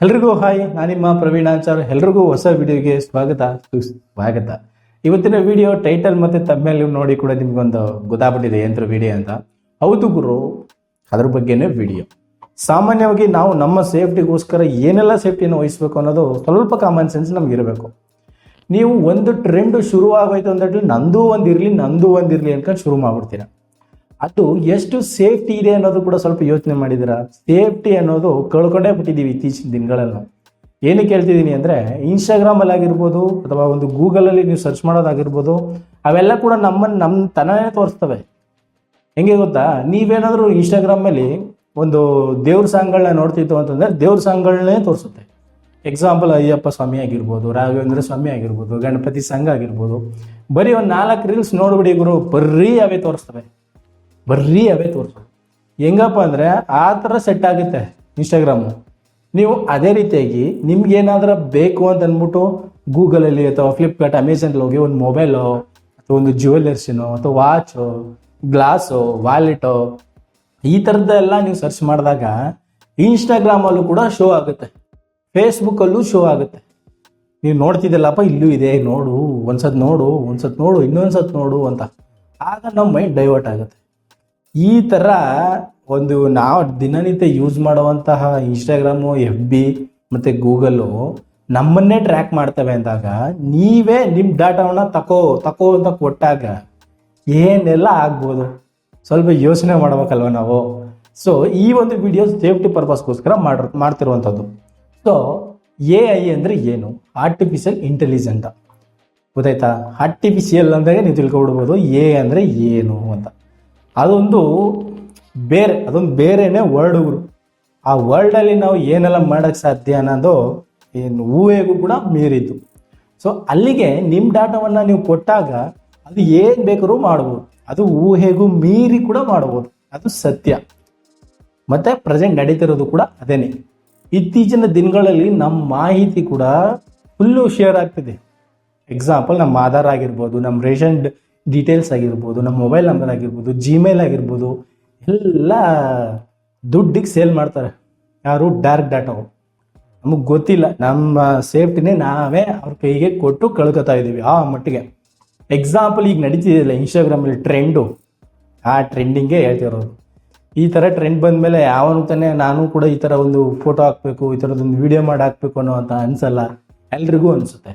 ಎಲ್ರಿಗೂ ಹಾಯ್, ನಾನಿಮ್ಮ ಪ್ರವೀಣ್ ಆಚಾರ್. ಎಲ್ರಿಗೂ ಹೊಸ ವಿಡಿಯೋಗೆ ಸ್ವಾಗತ. ಇವತ್ತಿನ ವಿಡಿಯೋ ಟೈಟಲ್ ಮತ್ತೆ ತಮ್ಮೇಲೆ ನೋಡಿ ಕೂಡ ನಿಮ್ಗೊಂದು ಗೊತ್ತಾಗ್ಬಿಟ್ಟಿದೆ ಯಂತ್ರ ವಿಡಿಯೋ ಅಂತ. ಹೌದು ಗುರು, ಅದ್ರ ಬಗ್ಗೆನೇ ವಿಡಿಯೋ. ಸಾಮಾನ್ಯವಾಗಿ ನಾವು ನಮ್ಮ ಸೇಫ್ಟಿಗೋಸ್ಕರ ಏನೆಲ್ಲ ಸೇಫ್ಟಿಯನ್ನು ವಹಿಸ್ಬೇಕು ಅನ್ನೋದು ಸ್ವಲ್ಪ ಕಾಮನ್ ಸೆನ್ಸ್ ನಮ್ಗೆ ಇರಬೇಕು. ನೀವು ಒಂದು ಟ್ರೆಂಡ್ ಶುರು ಆಗೋಯ್ತು ಅಂದ್ರೆ ನಂದು ಒಂದಿರಲಿ ಅನ್ಕೊಂಡು ಶುರು ಮಾಡ್ಬಿಡ್ತೀರ. ಅದು ಎಷ್ಟು ಸೇಫ್ಟಿ ಇದೆ ಅನ್ನೋದು ಕೂಡ ಸ್ವಲ್ಪ ಯೋಚನೆ ಮಾಡಿದಿರ? ಸೇಫ್ಟಿ ಅನ್ನೋದು ಕಳ್ಕೊಂಡೇ ಬಿಟ್ಟಿದ್ದೀವಿ ಇತ್ತೀಚಿನ ದಿನಗಳಲ್ಲಿ. ಏನಕ್ಕೆ ಹೇಳ್ತಿದ್ದೀನಿ ಅಂದರೆ, ಇನ್ಸ್ಟಾಗ್ರಾಮಲ್ಲಿ ಆಗಿರ್ಬೋದು ಅಥವಾ ಒಂದು ಗೂಗಲಲ್ಲಿ ನೀವು ಸರ್ಚ್ ಮಾಡೋದಾಗಿರ್ಬೋದು, ಅವೆಲ್ಲ ಕೂಡ ನಮ್ಮ ತನನೇ ತೋರಿಸ್ತವೆ. ಹೆಂಗೆ ಗೊತ್ತಾ, ನೀವೇನಾದರೂ ಇನ್ಸ್ಟಾಗ್ರಾಮಲ್ಲಿ ಒಂದು ದೇವ್ರ ಸಾಂಗ್ಗಳನ್ನ ನೋಡ್ತಿತ್ತು ಅಂತಂದರೆ ದೇವ್ರ ಸಾಂಗ್ಗಳನ್ನೇ ತೋರಿಸುತ್ತೆ. ಎಕ್ಸಾಂಪಲ್ ಅಯ್ಯಪ್ಪ ಸ್ವಾಮಿ ಆಗಿರ್ಬೋದು, ರಾಘವೇಂದ್ರ ಸ್ವಾಮಿ ಆಗಿರ್ಬೋದು, ಗಣಪತಿ ಸಾಂಗ್ ಆಗಿರ್ಬೋದು. ಬರೀ ಒಂದು 4 ರೀಲ್ಸ್ ನೋಡ್ಬಿಡಿ ಗುರು, ಬರೀ ಅವೇ ತೋರಿಸ್ತವೆ. ಹೆಂಗಪ್ಪ ಅಂದರೆ ಆ ಥರ ಸೆಟ್ ಆಗುತ್ತೆ ಇನ್ಸ್ಟಾಗ್ರಾಮು. ನೀವು ಅದೇ ರೀತಿಯಾಗಿ ನಿಮ್ಗೇನಾದ್ರೂ ಬೇಕು ಅಂತ ಅಂದ್ಬಿಟ್ಟು ಗೂಗಲಲ್ಲಿ ಅಥವಾ ಫ್ಲಿಪ್ಕಾರ್ಟ್, ಅಮೆಝಾನಲ್ಲಿ ಹೋಗಿ ಒಂದು ಮೊಬೈಲು ಅಥವಾ ಒಂದು ಜ್ಯುವೆಲ್ಲರ್ಸಿನೋ ಅಥವಾ ವಾಚು, ಗ್ಲಾಸು, ವಾಲೆಟು ಈ ಥರದ್ದೆಲ್ಲ ನೀವು ಸರ್ಚ್ ಮಾಡಿದಾಗ ಇನ್ಸ್ಟಾಗ್ರಾಮಲ್ಲೂ ಕೂಡ ಶೋ ಆಗುತ್ತೆ, ಫೇಸ್ಬುಕ್ಕಲ್ಲೂ ಶೋ ಆಗುತ್ತೆ. ನೀವು ನೋಡ್ತಿದ್ದಲ್ಲಪ್ಪ ಇಲ್ಲೂ ಇದೆ, ನೋಡು, ಒಂದ್ಸತ್ ನೋಡು, ಇನ್ನೊಂದ್ಸತ್ ನೋಡು ಅಂತ. ಆಗ ನಮ್ಮ ಮೈಂಡ್ ಡೈವರ್ಟ್ ಆಗುತ್ತೆ. ಈ ಥರ ಒಂದು ನಾವು ದಿನನಿತ್ಯ ಯೂಸ್ ಮಾಡುವಂತಹ ಇನ್ಸ್ಟಾಗ್ರಾಮು, FB ಮತ್ತು ಗೂಗಲ್ಲು ನಮ್ಮನ್ನೇ ಟ್ರ್ಯಾಕ್ ಮಾಡ್ತವೆ ಅಂದಾಗ ನೀವೇ ನಿಮ್ಮ ಡಾಟಾವನ್ನು ತಕೋ ಅಂತ ಕೊಟ್ಟಾಗ ಏನೆಲ್ಲ ಆಗ್ಬೋದು ಸ್ವಲ್ಪ ಯೋಚನೆ ಮಾಡ್ಬೇಕಲ್ವ ನಾವು. ಸೊ ಈ ಒಂದು ವಿಡಿಯೋ ಸೇಫ್ಟಿ ಪರ್ಪಸ್ಗೋಸ್ಕರ ಮಾಡ್ತಿರುವಂಥದ್ದು. ಸೊ AI ಅಂದರೆ ಏನು? ಆರ್ಟಿಫಿಷಿಯಲ್ ಇಂಟೆಲಿಜೆಂಟ್ ಗೊತ್ತಾಯ್ತಾ? ಆರ್ಟಿಫಿಷಿಯಲ್ ಅಂದಾಗ ನೀವು ತಿಳ್ಕೊಬಿಡ್ಬೋದು AI ಅಂದರೆ ಏನು ಅಂತ. ಅದೊಂದು ಬೇರೆನೇ ವರ್ಡ್ಗಳು. ಆ ವರ್ಲ್ಡಲ್ಲಿ ನಾವು ಏನೆಲ್ಲ ಮಾಡೋಕ್ಕೆ ಸಾಧ್ಯ ಅನ್ನೋದು ಏನು ಊಹೆಗೂ ಕೂಡ ಮೀರಿದ್ದು. ಸೊ ಅಲ್ಲಿಗೆ ನಿಮ್ಮ ಡಾಟಾವನ್ನು ನೀವು ಕೊಟ್ಟಾಗ ಅದು ಏನು ಬೇಕಾದ್ರೂ ಮಾಡ್ಬೋದು, ಅದು ಊಹೆಗೂ ಮೀರಿ ಕೂಡ ಮಾಡ್ಬೋದು, ಅದು ಸತ್ಯ. ಮತ್ತು ಪ್ರೆಸೆಂಟ್ ನಡೀತಿರೋದು ಕೂಡ ಅದೇನೆ. ಇತ್ತೀಚಿನ ದಿನಗಳಲ್ಲಿ ನಮ್ಮ ಮಾಹಿತಿ ಕೂಡ ಫುಲ್ಲು ಶೇರ್ ಆಗ್ತಿದೆ. ಎಕ್ಸಾಂಪಲ್, ನಮ್ಮ ಆಧಾರ್ ಆಗಿರ್ಬೋದು, ನಮ್ಮ ರೇಷನ್ ಡೀಟೇಲ್ಸ್ ಆಗಿರ್ಬೋದು, ನಮ್ಮ ಮೊಬೈಲ್ ನಂಬರ್ ಆಗಿರ್ಬೋದು, ಜಿಮೇಲ್ ಆಗಿರ್ಬೋದು, ಎಲ್ಲ ದುಡ್ಡಿಗೆ ಸೇಲ್ ಮಾಡ್ತಾರೆ. ಯಾರು? ಡೈರೆಕ್ಟ್ ಡಾಟಾವು. ನಮಗೆ ಗೊತ್ತಿಲ್ಲ, ನಮ್ಮ ಸೇಫ್ಟಿನೇ ನಾವೇ ಅವ್ರ ಕೈಗೆ ಕೊಟ್ಟು ಕಳ್ಕೊತಾ ಇದ್ದೀವಿ ಆ ಮಟ್ಟಿಗೆ. ಎಕ್ಸಾಂಪಲ್, ಈಗ ನಡೀತಿದೆಯಲ್ಲ ಇನ್ಸ್ಟಾಗ್ರಾಮಲ್ಲಿ ಟ್ರೆಂಡು, ಆ ಟ್ರೆಂಡಿಂಗೇ ಹೇಳ್ತಿರೋದು. ಈ ಥರ ಟ್ರೆಂಡ್ ಬಂದಮೇಲೆ ಯಾವನು ತಾನೇ ನಾನು ಕೂಡ ಈ ಥರ ಒಂದು ಫೋಟೋ ಹಾಕಬೇಕು, ಈ ಥರದೊಂದು ವಿಡಿಯೋ ಮಾಡಿ ಹಾಕಬೇಕು ಅನ್ನೋ ಅಂತ ಅನಿಸಲ್ಲ, ಎಲ್ರಿಗೂ ಅನಿಸುತ್ತೆ.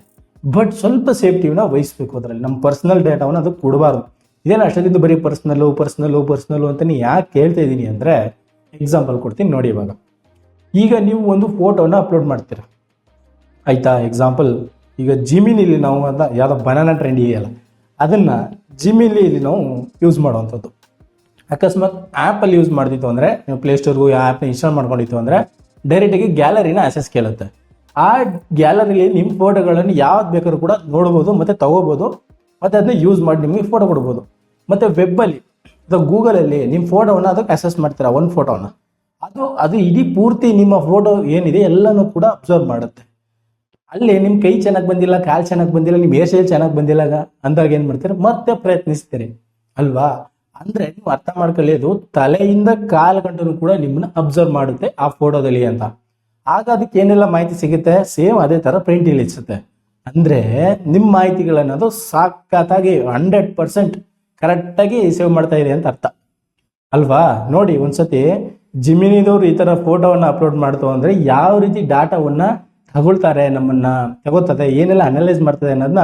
ಬಟ್ ಸ್ವಲ್ಪ ಸೇಫ್ಟಿನ ವಹಿಸ್ಬೇಕು. ಅದರಲ್ಲಿ ನಮ್ಮ ಪರ್ಸ್ನಲ್ ಡೇಟಾವನ್ನು ಅದಕ್ಕೆ ಕೊಡಬಾರ್ದು. ಇದೇನು ಅಷ್ಟೊಂದು ಬರೀ ಪರ್ಸ್ನಲ್ಲು ಅಂತ ಯಾಕೆ ಕೇಳ್ತಾ ಇದ್ದೀನಿ ಅಂದರೆ, ಎಕ್ಸಾಂಪಲ್ ಕೊಡ್ತೀನಿ ನೋಡಿ. ಈಗ ನೀವು ಒಂದು ಫೋಟೋನ ಅಪ್ಲೋಡ್ ಮಾಡ್ತೀರ, ಆಯಿತಾ? ಎಕ್ಸಾಂಪಲ್, ಈಗ ಜಿಮಿನಿಲಿ ನಾವು ಅಂತ ಯಾವುದೋ ಬನಾನಾ ಟ್ರೆಂಡ್ ಇದೆಯಲ್ಲ, ಅದನ್ನು ಜಿಮಿಲಿ ನಾವು ಯೂಸ್ ಮಾಡುವಂಥದ್ದು. ಅಕಸ್ಮಾತ್ ಆ್ಯಪಲ್ಲಿ ಯೂಸ್ ಮಾಡ್ತಿತ್ತು ಅಂದರೆ, ನೀವು ಪ್ಲೇಸ್ಟೋರ್ಗೂ ಆ್ಯಪ್ನ ಇನ್ಸ್ಟಾಲ್ ಮಾಡ್ಕೊಂಡಿತ್ತು ಅಂದರೆ ಡೈರೆಕ್ಟಾಗಿ ಗ್ಯಾಲರಿನ ಆಕ್ಸೆಸ್ ಕೇಳುತ್ತೆ. ಆ ಗ್ಯಾಲರಿಲಿ ನಿಮ್ಮ ಫೋಟೋಗಳನ್ನು ಯಾವ್ದು ಬೇಕಾದ್ರೂ ಕೂಡ ನೋಡ್ಬೋದು ಮತ್ತು ತಗೋಬೋದು, ಮತ್ತು ಅದನ್ನ ಯೂಸ್ ಮಾಡಿ ನಿಮಗೆ ಫೋಟೋ ಕೊಡ್ಬೋದು. ಮತ್ತು ವೆಬ್ಬಲ್ಲಿ ಅಥವಾ ಗೂಗಲಲ್ಲಿ ನಿಮ್ಮ ಫೋಟೋವನ್ನು ಅದಕ್ಕೆ ಅಸೆಸ್ ಮಾಡ್ತೀರಾ, ಒಂದು ಫೋಟೋನ ಅದು ಇಡೀ ಪೂರ್ತಿ ನಿಮ್ಮ ಫೋಟೋ ಏನಿದೆ ಎಲ್ಲನೂ ಕೂಡ ಅಬ್ಸರ್ವ್ ಮಾಡುತ್ತೆ. ಅಲ್ಲಿ ನಿಮ್ಮ ಕೈ ಚೆನ್ನಾಗಿ ಬಂದಿಲ್ಲ, ಕಾಲು ಚೆನ್ನಾಗಿ ಬಂದಿಲ್ಲ, ನಿಮ್ಮ ಹೇರ್ ಸ್ಟೈಲ್ ಚೆನ್ನಾಗಿ ಬಂದಿಲ್ಲ ಅಂದಾಗ ಏನು ಮಾಡ್ತೀರಾ? ಮತ್ತೆ ಪ್ರಯತ್ನಿಸ್ತೀರಿ ಅಲ್ವಾ? ಅಂದರೆ ನೀವು ಅರ್ಥ ಮಾಡ್ಕೊಳ್ಳೋದು, ತಲೆಯಿಂದ ಕಾಲು ಗಂಟು ಕೂಡ ನಿಮ್ಮನ್ನ ಅಬ್ಸರ್ವ್ ಮಾಡುತ್ತೆ ಆ ಫೋಟೋದಲ್ಲಿ ಅಂತ. ಆಗ ಅದಕ್ಕೆ ಏನೆಲ್ಲ ಮಾಹಿತಿ ಸಿಗುತ್ತೆ, ಸೇಮ್ ಅದೇ ಥರ ಪ್ರಿಂಟ್ ಇಲ್ಲಿ ಇಳಿಸುತ್ತೆ. ಅಂದರೆ ನಿಮ್ಮ ಮಾಹಿತಿಗಳನ್ನೋದು ಸಾಕಾಗಿ 100% ಕರೆಕ್ಟಾಗಿ ಸೇವ್ ಮಾಡ್ತಾ ಇದೆ ಅಂತ ಅರ್ಥ ಅಲ್ವಾ? ನೋಡಿ, ಒಂದ್ಸತಿ ಜಿಮಿನಿದವ್ರು ಈ ಥರ ಫೋಟೋವನ್ನು ಅಪ್ಲೋಡ್ ಮಾಡ್ತು ಅಂದರೆ ಯಾವ ರೀತಿ ಡಾಟಾವನ್ನು ತಗೋತದೆ, ಏನೆಲ್ಲ ಅನಲೈಸ್ ಮಾಡ್ತದೆ ಅನ್ನೋದನ್ನ,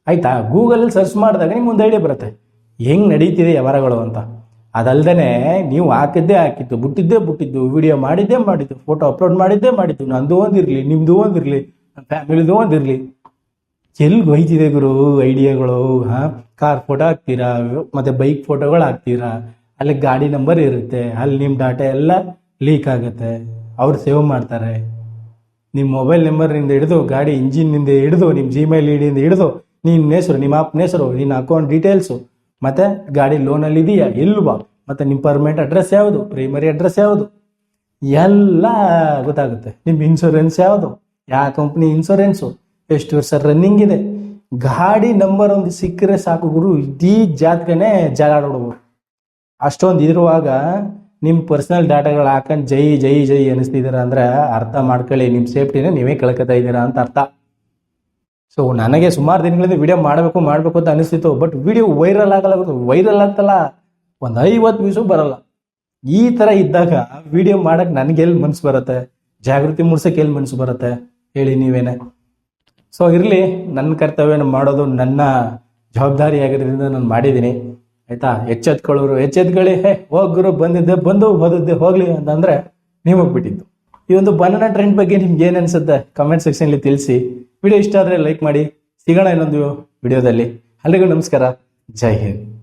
ಆಯಿತಾ, ಗೂಗಲಲ್ಲಿ ಸರ್ಚ್ ಮಾಡಿದಾಗ ನಿಮ್ಗೆ ಒಂದು ಐಡಿಯಾ ಬರುತ್ತೆ ಹೆಂಗೆ ನಡೀತಿದೆ ವ್ಯವಹಾರಗಳು ಅಂತ. ಅದಲ್ದೇ ನೀವು ಹಾಕಿದ್ದು ಬಿಟ್ಟಿದ್ದು, ವಿಡಿಯೋ ಮಾಡಿದ್ದು, ಫೋಟೋ ಅಪ್ಲೋಡ್ ಮಾಡಿದ್ದು, ನಂದು ಒಂದಿರಲಿ, ನಿಮ್ಮದು ಒಂದಿರಲಿ, ನನ್ನ ಫ್ಯಾಮಿಲಿದು ಒಂದಿರಲಿ, ಎಲ್ಲಿಗೆ ಹೋಯ್ತಿದೆ ಗುರು ಐಡಿಯಾಗಳು? ಕಾರ್ ಫೋಟೋ ಹಾಕ್ತೀರಾ, ಮತ್ತು ಬೈಕ್ ಫೋಟೋಗಳು ಹಾಕ್ತೀರಾ, ಅಲ್ಲಿ ಗಾಡಿ ನಂಬರ್ ಇರುತ್ತೆ, ಅಲ್ಲಿ ನಿಮ್ಮ ಡಾಟಾ ಎಲ್ಲ ಲೀಕ್ ಆಗುತ್ತೆ, ಅವ್ರು ಸೇವ್ ಮಾಡ್ತಾರೆ. ನಿಮ್ಮ ಮೊಬೈಲ್ ನಂಬರ್ನಿಂದ ಹಿಡಿದು, ಗಾಡಿ ಇಂಜಿನ್ನಿಂದ ಹಿಡಿದು, ನಿಮ್ಮ ಜಿಮೇಲ್ ಐಡಿಯಿಂದ ಹಿಡಿದು, ನಿಮ್ಮ ಹೆಸರು, ನಿಮ್ಮ ಆಪ್ನ ಹೆಸರು, ನಿನ್ನ ಅಕೌಂಟ್ ಡೀಟೇಲ್ಸು, ಮತ್ತು ಗಾಡಿ ಲೋನಲ್ಲಿ ಇದೆಯಾ ಇಲ್ವಾ, ಮತ್ತು ನಿಮ್ಮ ಪರ್ಮನೆಂಟ್ ಅಡ್ರೆಸ್ ಯಾವುದು, ಪ್ರೈಮರಿ ಅಡ್ರೆಸ್ ಯಾವುದು, ಎಲ್ಲ ಗೊತ್ತಾಗುತ್ತೆ. ನಿಮ್ಮ ಇನ್ಶೂರೆನ್ಸ್ ಯಾವುದು, ಯಾವ ಕಂಪ್ನಿ ಇನ್ಶೂರೆನ್ಸು, ಎಷ್ಟು ವರ್ಷ ರನ್ನಿಂಗ್ ಇದೆ, ಗಾಡಿ ನಂಬರ್ ಒಂದು ಸಿಕ್ಕರೆ ಸಾಕು ಗುರು, ಇಡೀ ಜಾತ್ರೆನೇ ಜಾಲಾಡೋದು. ಅಷ್ಟೊಂದು ಇರುವಾಗ ನಿಮ್ಮ ಪರ್ಸನಲ್ ಡಾಟಾಗಳು ಹಾಕೊಂಡು ಜೈ ಜೈ ಜೈ ಅನಿಸ್ತಿದ್ದೀರಾ ಅಂದರೆ ಅರ್ಥ ಮಾಡ್ಕೊಳ್ಳಿ, ನಿಮ್ಮ ಸೇಫ್ಟಿನ ನೀವೇ ಕಳ್ಕೊತಾ ಇದ್ದೀರಾ ಅಂತ ಅರ್ಥ. ಸೊ ನನಗೆ ಸುಮಾರು ದಿನಗಳಿಂದ ವಿಡಿಯೋ ಮಾಡಬೇಕು ಅಂತ ಅನಿಸ್ತಿತ್ತು. ಬಟ್ ವಿಡಿಯೋ ವೈರಲ್ ಅಂತಲ್ಲ, ಒಂದು 50 ವ್ಯೂಸು ಬರಲ್ಲ. ಈ ಥರ ಇದ್ದಾಗ ವಿಡಿಯೋ ಮಾಡಕ್ಕೆ ನನಗೆ ಎಲ್ಲಿ ಮನಸ್ಸು ಬರುತ್ತೆ, ಜಾಗೃತಿ ಮೂಡ್ಸೋಕೆ ಎಲ್ಲಿ ಮನಸ್ಸು ಬರುತ್ತೆ ಹೇಳಿ ನೀವೇನೆ. ಸೊ ಇರಲಿ, ನನ್ನ ಕರ್ತವ್ಯನ ಮಾಡೋದು ನನ್ನ ಜವಾಬ್ದಾರಿ ಆಗಿರೋದ್ರಿಂದ ನಾನು ಮಾಡಿದ್ದೀನಿ ಆಯ್ತಾ. ಎಚ್ಚೆತ್ಕೊಳ್ಳಿ, ಹೋಗ್ಗುರು ಬಂದು ಓದಿದ್ದೆ ಹೋಗ್ಲಿ ಅಂತಂದ್ರೆ ನೀವು ಹೋಗ್ಬಿಟ್ಟಿದ್ದು. ಈ ಒಂದು ಬನಾನಾ ಟ್ರೆಂಡ್ ಬಗ್ಗೆ ನಿಮ್ಗೆ ಏನು ಅನ್ಸುತ್ತೆ ಕಮೆಂಟ್ ಸೆಕ್ಷನ್ಲಿ ತಿಳಿಸಿ. ವಿಡಿಯೋ ಇಷ್ಟ ಆದರೆ ಲೈಕ್ ಮಾಡಿ. ಸಿಗೋಣ ಇನ್ನೊಂದು ವಿಡಿಯೋದಲ್ಲಿ. ಅಲ್ಲಿಗೂ ನಮಸ್ಕಾರ, ಜೈ ಹಿಂದ್.